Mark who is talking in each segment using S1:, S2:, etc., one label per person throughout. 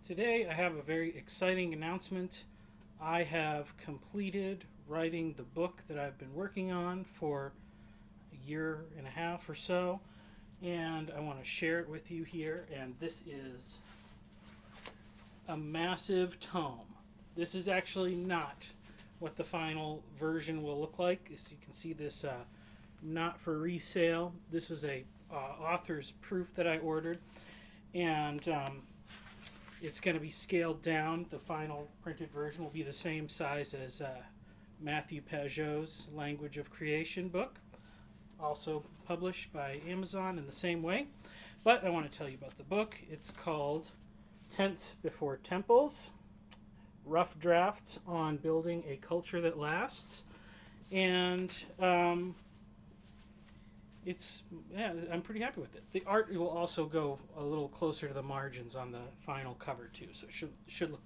S1: Today I have a very exciting announcement. I have completed writing the book that I've been working on for a year and a half or so, and I want to share it with you here. And this is a massive tome. This is actually not what the final version will look like. As you can see, this not for resale. This was a author's proof that I ordered, and it's going to be scaled down. The final printed version will be the same size as Matthew Pageau's Language of Creation book, also published by Amazon in the same way. But I want to tell you about the book. It's called TENTS Before Temples, Rough Drafts on Building a Culture That Lasts. And I'm pretty happy with it. The art will also go a little closer to the margins on the final cover too, so it should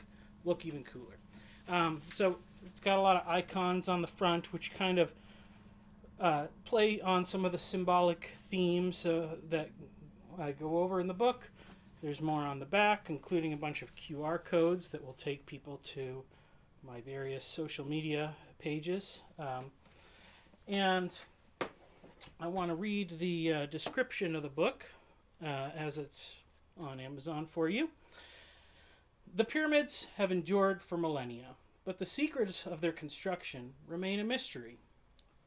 S1: look even cooler. So it's got a lot of icons on the front, which kind of play on some of the symbolic themes that I go over in the book. There's more on the back, including a bunch of QR codes that will take people to my various social media pages. And I want to read the description of the book as it's on Amazon for you. The pyramids have endured for millennia, but the secrets of their construction remain a mystery.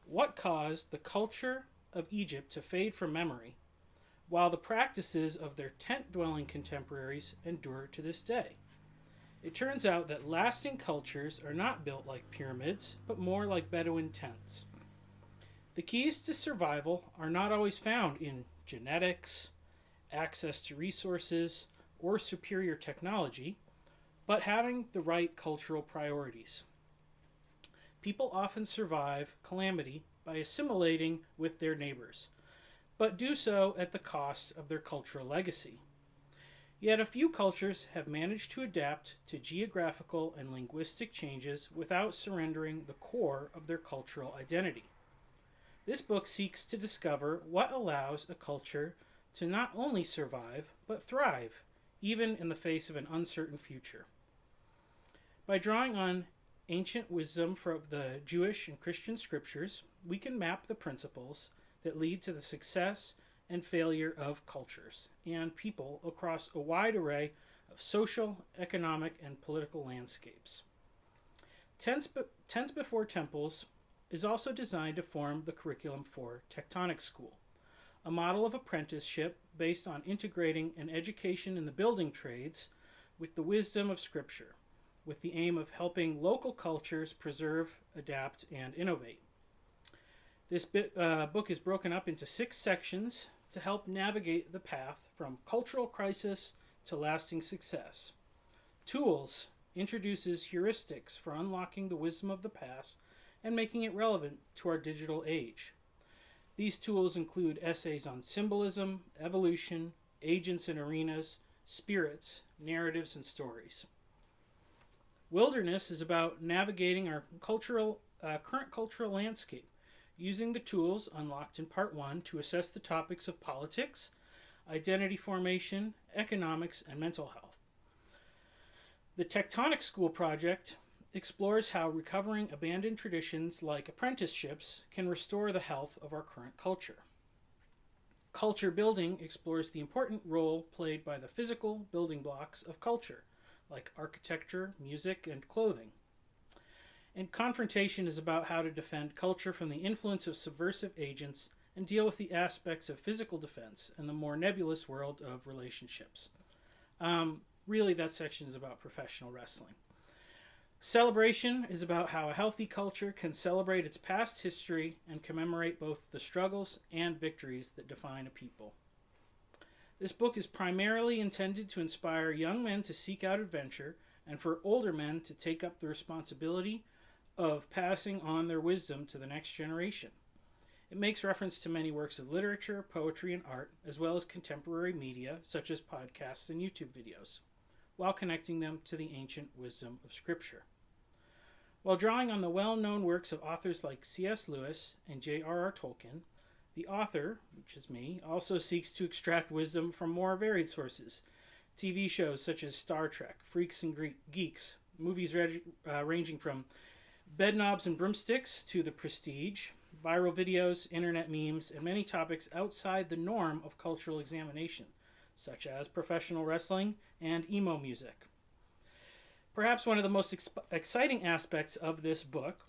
S1: What caused the culture of Egypt to fade from memory, while the practices of their tent-dwelling contemporaries endure to this day? It turns out that lasting cultures are not built like pyramids, but more like bedouin tents. The keys to survival are not always found in genetics, access to resources, or superior technology, but having the right cultural priorities. People often survive calamity by assimilating with their neighbors, but do so at the cost of their cultural legacy. Yet a few cultures have managed to adapt to geographical and linguistic changes without surrendering the core of their cultural identity. This book seeks to discover what allows a culture to not only survive, but thrive, even in the face of an uncertain future. By drawing on ancient wisdom from the Jewish and Christian scriptures, we can map the principles that lead to the success and failure of cultures and people across a wide array of social, economic, and political landscapes. Tents Before Temples is also designed to form the curriculum for Tectonic School, a model of apprenticeship based on integrating an education in the building trades with the wisdom of Scripture, with the aim of helping local cultures preserve, adapt, and innovate. This book is broken up into 6 sections to help navigate the path from cultural crisis to lasting success. Tools introduces heuristics for unlocking the wisdom of the past and making it relevant to our digital age. These tools include essays on symbolism, evolution, agents and arenas, spirits, narratives, and stories. Wilderness is about navigating our current cultural landscape, using the tools unlocked in Part 1 to assess the topics of politics, identity formation, economics, and mental health. The Tectonic School project explores how recovering abandoned traditions like apprenticeships can restore the health of our current culture. Culture Building explores the important role played by the physical building blocks of culture, like architecture, music, and clothing. And Confrontation is about how to defend culture from the influence of subversive agents and deal with the aspects of physical defense and the more nebulous world of relationships. Really, that section is about professional wrestling. Celebration is about how a healthy culture can celebrate its past history and commemorate both the struggles and victories that define a people. This book is primarily intended to inspire young men to seek out adventure and for older men to take up the responsibility of passing on their wisdom to the next generation. It makes reference to many works of literature, poetry, and art, as well as contemporary media such as podcasts and YouTube videos, while connecting them to the ancient wisdom of Scripture. While drawing on the well-known works of authors like C.S. Lewis and J.R.R. Tolkien, the author, which is me, also seeks to extract wisdom from more varied sources, TV shows such as Star Trek, Freaks and Geeks, movies ranging from Bedknobs and Broomsticks to The Prestige, viral videos, internet memes, and many topics outside the norm of cultural examination, such as professional wrestling and emo music. Perhaps one of the most exciting aspects of this book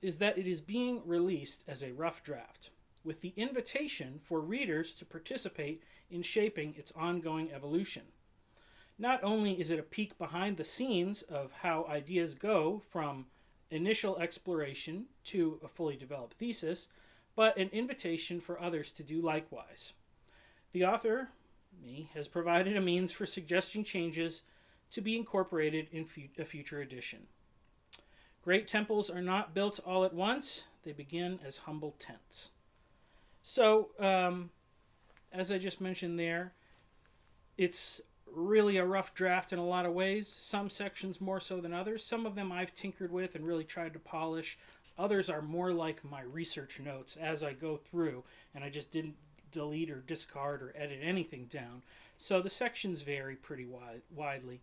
S1: is that it is being released as a rough draft, with the invitation for readers to participate in shaping its ongoing evolution. Not only is it a peek behind the scenes of how ideas go from initial exploration to a fully developed thesis, but an invitation for others to do likewise. The author, me, has provided a means for suggesting changes to be incorporated in a future edition. Great temples are not built all at once. They begin as humble tents. So, as I just mentioned there, it's really a rough draft in a lot of ways. Some sections more so than others. Some of them I've tinkered with and really tried to polish. Others are more like my research notes as I go through, and I just didn't delete or discard or edit anything down. So the sections vary pretty widely.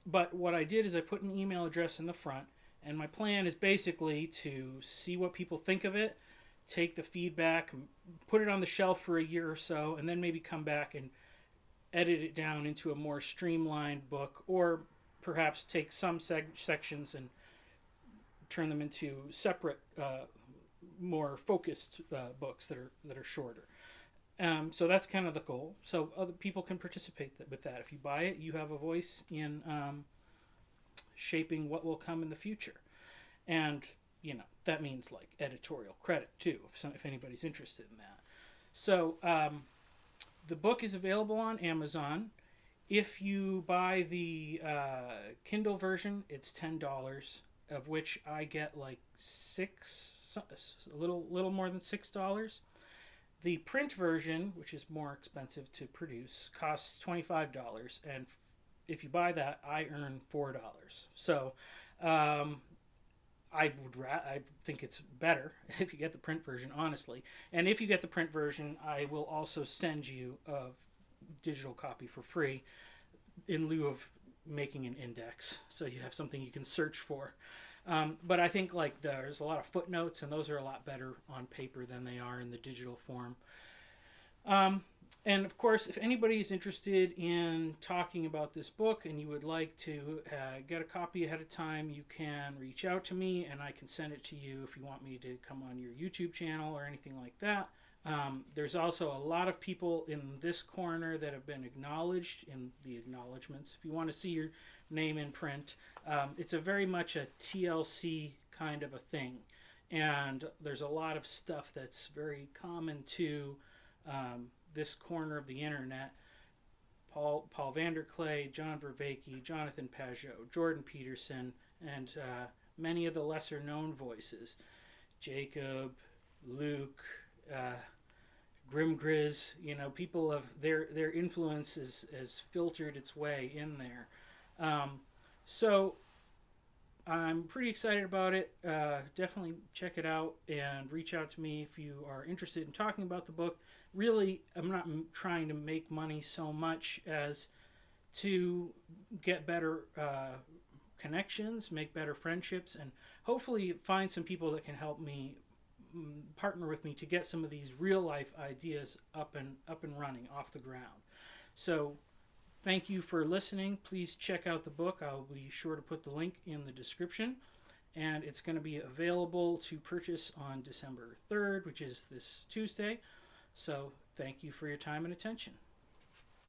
S1: But what I did is I put an email address in the front, and my plan is basically to see what people think of it, take the feedback, put it on the shelf for a year or so, and then maybe come back and edit it down into a more streamlined book, or perhaps take some sections and turn them into separate, more focused books that are shorter. So that's kind of the goal. So other people can participate with that. If you buy it, you have a voice in shaping what will come in the future. And, that means like editorial credit too, if anybody's interested in that. So the book is available on Amazon. If you buy the Kindle version, it's $10, of which I get like a little more than $6. The print version, which is more expensive to produce, costs $25, and if you buy that, I earn $4. So I think it's better if you get the print version, honestly. And if you get the print version, I will also send you a digital copy for free in lieu of making an index, so you have something you can search for. But I think there's a lot of footnotes, and those are a lot better on paper than they are in the digital form. And of course, if anybody is interested in talking about this book and you would like to get a copy ahead of time, you can reach out to me and I can send it to you if you want me to come on your YouTube channel or anything like that. There's also a lot of people in this corner that have been acknowledged in the acknowledgments. If you want to see your name in print, it's a very much a TLC kind of a thing. And there's a lot of stuff that's very common to this corner of the internet. Paul Vanderklay, John Vervaeke, Jonathan Pajot, Jordan Peterson, and many of the lesser known voices. Jacob, Luke, Grimgriz, people of their influence has filtered its way in there. So I'm pretty excited about it. Definitely check it out and reach out to me if you are interested in talking about the book. Really, I'm not trying to make money so much as to get better connections, make better friendships, and hopefully find some people that can help me partner with me to get some of these real life ideas up and running off the ground. So thank you for listening. Please check out the book. I'll be sure to put the link in the description, and it's going to be available to purchase on December 3rd, which is this Tuesday. So thank you for your time and attention.